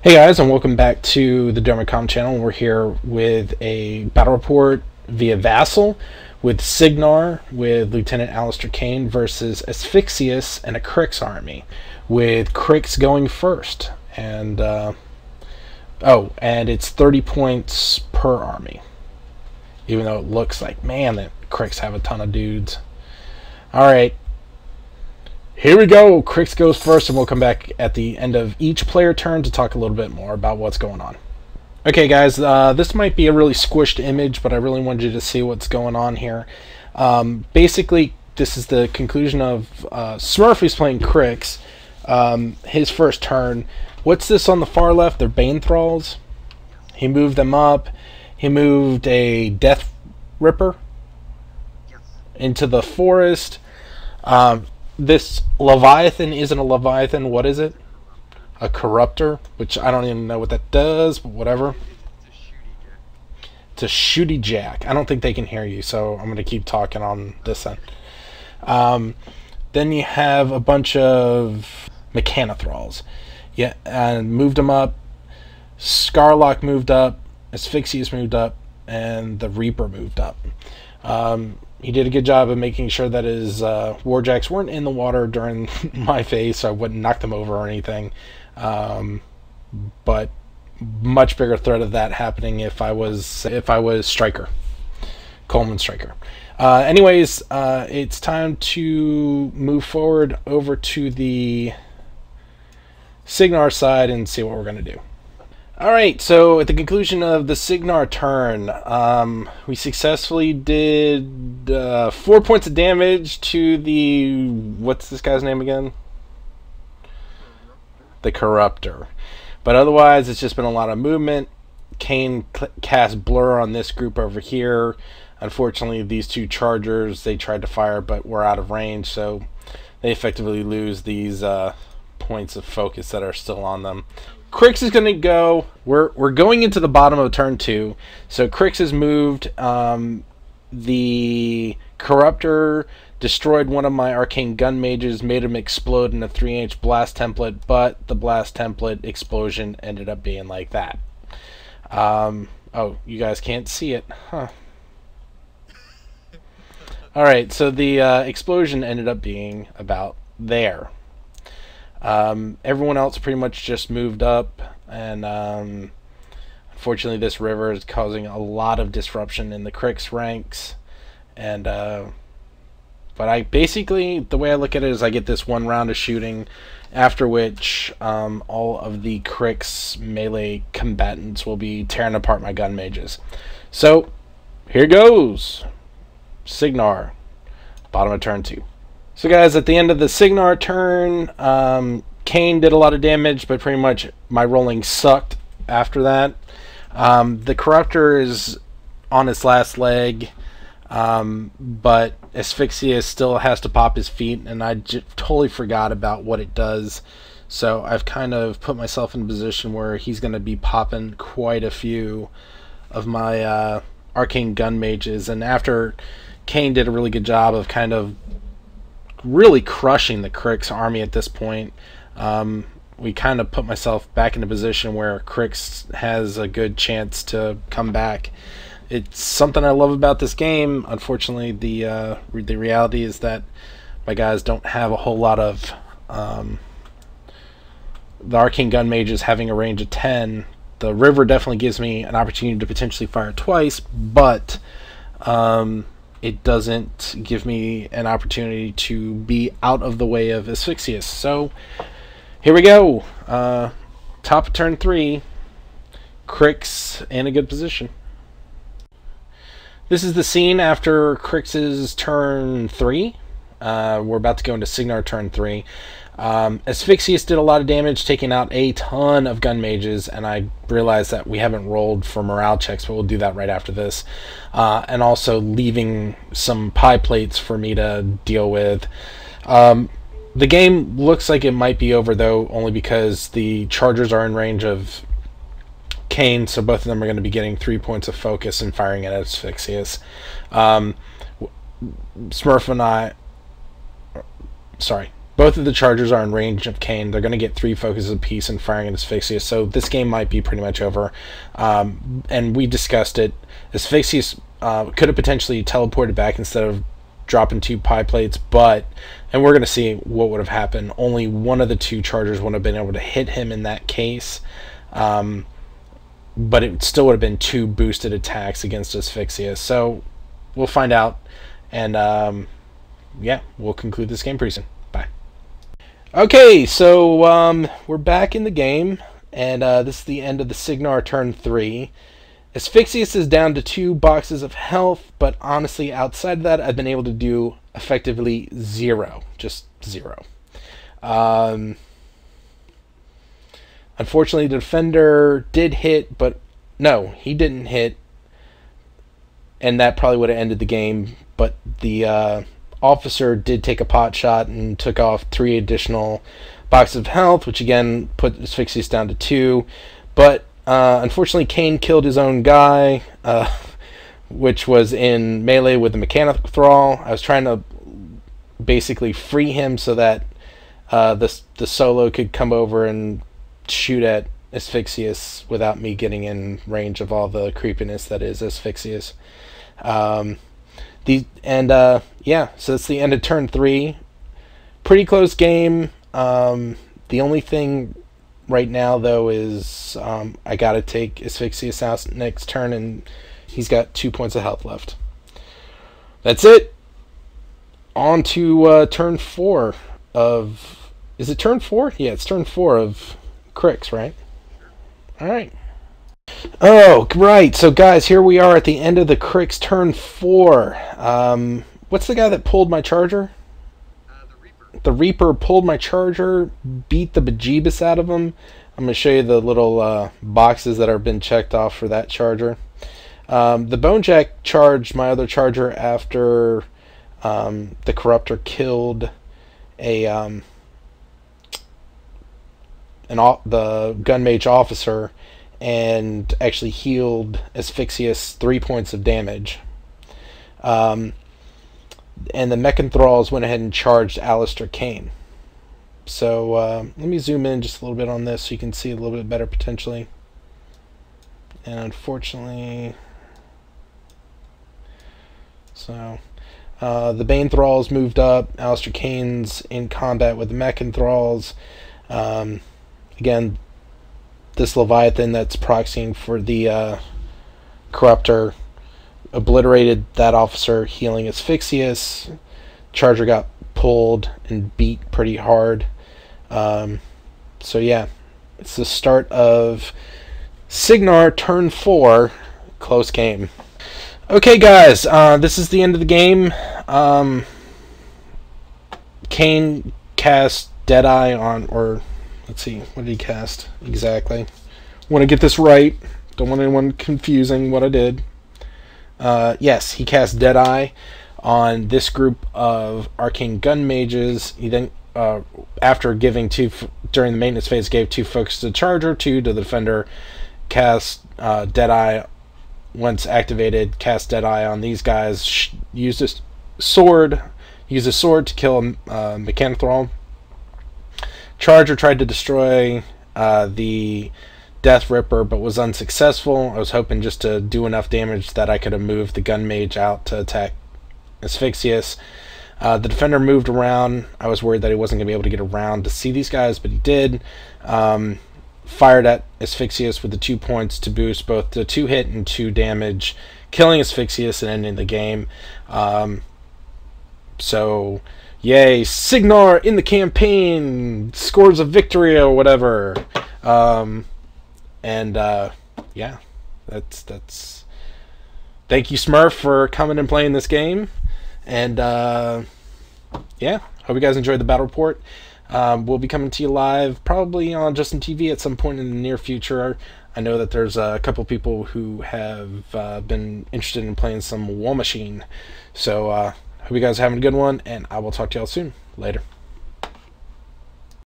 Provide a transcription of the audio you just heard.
Hey guys, and welcome back to the doremicom channel. We're here with a battle report via Vassal with Cygnar with Lieutenant Alistair Kane versus Asphyxious and a Cryx army, with Cryx going first. And and it's 30 points per army, even though it looks like, man, that Cryx have a ton of dudes. Alright, here we go. Cryx goes first, and we'll come back at the end of each player turn to talk a little bit more about what's going on. Okay, guys, this might be a really squished image, but I really wanted you to see what's going on here. Basically, this is the conclusion of Smurf is playing Cryx, his first turn. What's this on the far left? They're Bane Thralls. He moved them up. He moved a Death Ripper into the forest. This Leviathan isn't a Leviathan. What is it? A Corruptor, which I don't even know what that does, but whatever. It's a shooty jack. I don't think they can hear you, so I'm going to keep talking on this end. Then you have a bunch of Mechanothralls. Yeah, and moved them up. Scarlock moved up. Asphyxious moved up. And the Reaper moved up. He did a good job of making sure that his warjacks weren't in the water during my phase, so I wouldn't knock them over or anything. But much bigger threat of that happening if I was Striker, Coleman Striker. Anyways, it's time to move forward over to the Cygnar side and see what we're going to do. Alright, so at the conclusion of the Cygnar turn, we successfully did 4 points of damage to the... what's this guy's name again? The Corruptor. But otherwise, it's just been a lot of movement. Kane cast Blur on this group over here. Unfortunately, these two Chargers, they tried to fire but were out of range, so they effectively lose these points of focus that are still on them. Cryx is going to go. We're going into the bottom of turn 2. So Cryx has moved. The Corruptor destroyed one of my arcane gun mages, made him explode in a 3-inch blast template, but the blast template explosion ended up being like that. Oh, you guys can't see it, huh? Alright, so the explosion ended up being about there. Everyone else pretty much just moved up, and unfortunately this river is causing a lot of disruption in the Cryx ranks. And but I basically, the way I look at it is I get this one round of shooting, after which all of the Cryx melee combatants will be tearing apart my gun mages. So here goes Cygnar, bottom of turn 2. So guys, at the end of the Cygnar turn, Kane did a lot of damage, but pretty much my rolling sucked after that. The Corruptor is on its last leg, but Asphyxious still has to pop his feet, and I totally forgot about what it does. So I've kind of put myself in a position where he's going to be popping quite a few of my arcane gun mages. And after Kane did a really good job of kind of really crushing the Cryx army at this point, we kind of put myself back in a position where Cryx has a good chance to come back. It's something I love about this game. Unfortunately, the reality is that my guys don't have a whole lot of the arcane gun mages having a range of 10. The river definitely gives me an opportunity to potentially fire twice, but it doesn't give me an opportunity to be out of the way of Asphyxious. So here we go. Top of turn 3. Cryx in a good position. This is the scene after Cryx's turn 3. We're about to go into Cygnar turn 3. Asphyxious did a lot of damage, taking out a ton of gun mages, and I realized that we haven't rolled for morale checks, but we'll do that right after this. And also leaving some pie plates for me to deal with. The game looks like it might be over, though, only because the Chargers are in range of Kane, so both of them are going to be getting 3 points of focus and firing at Asphyxious. Smurf and I... Sorry. both of the chargers are in range of Kayn. They're going to get 3 focuses apiece and firing at Asphyxious, so this game might be pretty much over. And we discussed it. Asphyxious could have potentially teleported back instead of dropping 2 pie plates, and we're going to see what would have happened. Only one of the 2 chargers would have been able to hit him in that case, but it still would have been 2 boosted attacks against Asphyxious. So we'll find out, and yeah, we'll conclude this game pretty soon. Bye. Okay, so we're back in the game, and this is the end of the Cygnar Turn 3. Asphyxious is down to 2 boxes of health, but honestly, outside of that, I've been able to do effectively 0. Just 0. Unfortunately, the defender did hit, but no, he didn't hit, and that probably would have ended the game, but the officer did take a pot shot and took off 3 additional boxes of health, which again put Asphyxious down to 2, but unfortunately, Kayn killed his own guy, which was in melee with the Mechanic Thrall. I was trying to basically free him so that the solo could come over and shoot at Asphyxious without me getting in range of all the creepiness that is Asphyxious. Yeah, so it's the end of turn 3. Pretty close game. The only thing right now, though, is I gotta take Asphyxious out next turn, and he's got 2 points of health left. That's it. On to turn 4 of... Is it turn 4? Yeah, it's turn 4 of Cryx, right? Alright. Oh, right. So, guys, here we are at the end of the Cryx turn 4. What's the guy that pulled my charger? The Reaper pulled my charger, beat the bejeebus out of him. I'm going to show you the little boxes that have been checked off for that charger. The Bonejack charged my other charger after the Corruptor killed the Gun Mage officer and actually healed Asphyxious 3 points of damage. And the Mechanthralls went ahead and charged Alistair Kayn. So let me zoom in just a little bit on this so you can see a little bit better potentially. And unfortunately, so the Bane Thralls moved up. Alistair Kayn's in combat with the Mechanthralls. Again, this Leviathan that's proxying for the Corruptor obliterated that officer, healing Asphyxious. Charger got pulled and beat pretty hard. So yeah, it's the start of Cygnar Turn 4. Close game. Okay, guys, this is the end of the game. Kayn cast Deadeye on, or let's see, what did he cast exactly? Want to get this right. Don't want anyone confusing what I did. Yes, he cast Deadeye on this group of Arcane Gun Mages. He then, after giving during the maintenance phase, gave 2 focus to the Charger, 2 to the Defender, cast Deadeye. Once activated, cast Deadeye on these guys, used a sword to kill Mechanic Thrall. Charger tried to destroy the Death Ripper, but was unsuccessful. I was hoping just to do enough damage that I could have moved the Gun Mage out to attack Asphyxious. The Defender moved around. I was worried that he wasn't going to be able to get around to see these guys, but he did. Fired at Asphyxious with the 2 points to boost both the 2 hit and 2 damage, killing Asphyxious and ending the game. So, yay, Cygnar in the campaign, scores a victory or whatever. Yeah, that's thank you, Smurf, for coming and playing this game. And yeah, hope you guys enjoyed the battle report. We'll be coming to you live probably on Justin TV at some point in the near future. I know that there's a couple people who have been interested in playing some Warmachine. So hope you guys are having a good one, and I will talk to y'all soon. Later.